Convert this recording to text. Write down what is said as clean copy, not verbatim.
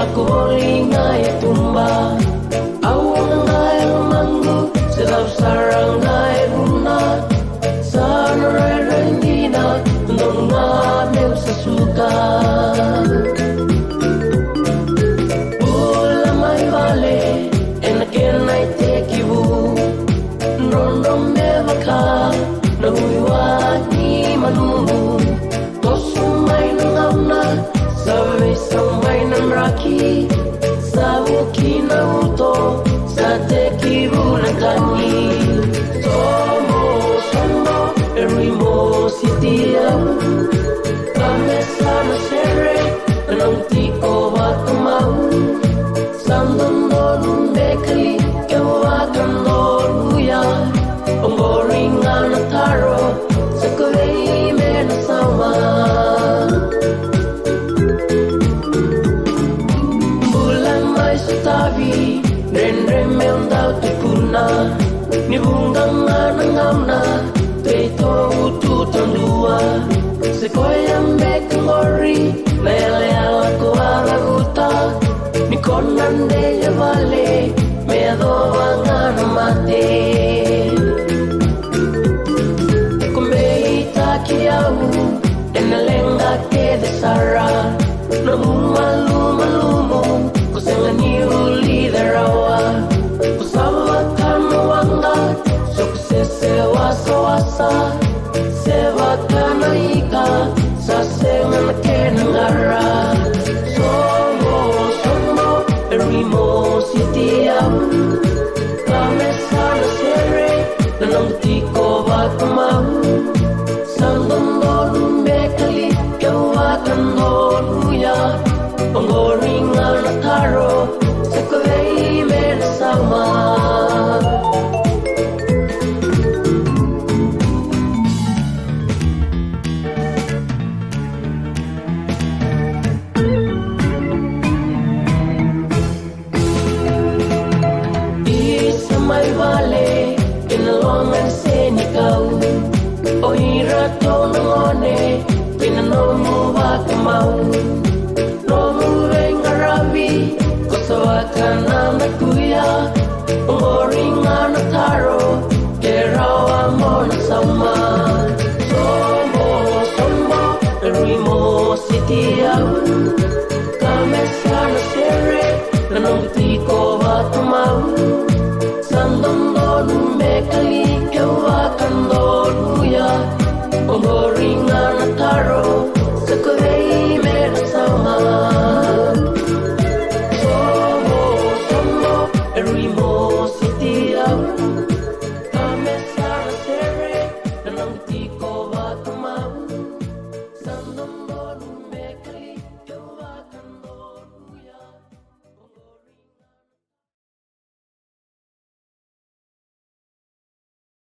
Aku holi ngai tumba Awang ngai manggu Sedap sarang ngai buna Sana rai rangina Nong ngamil sasuka Ula mai vale Enaken ai te kibu Nondom mevaka Nahuiwa ni manumbu Tosumay nang amna Sabi samay nang raki Sabuki na uto Sa te kibu ng kani Somo Eri Mositi Kame sana sere Nang tiko wakamau Sandondo numbekali Kawagan luya Panggoringan na taro Sa kulay menasama Bulan may sutabi Renre meong daw tukuna Nibunggang nga nangamna Teito ututang dua Sekoyang bekang ori Leleal ako alaguta Nikonan de vale Medo vangan mate Kiau Enalenga ke desara Namu malu-malumu Kusengan uli darawa Kusawakan wangga Sukses sewa-sewasa Sewakan aika Sasengan ke negara Somo Eri Mositi Kame sana sere Nanang tiko bakamau Sandondo bekali kawakan luya Panggoringan na taro Sa kulay menasama Isa may vale Kinalongan senikaw O hirato ng one Pinanomu bakamau Nomu ring arabi Kusawakan na nakuya Panggoringan na taro Kerawa mo na sama Somo Eri Mositi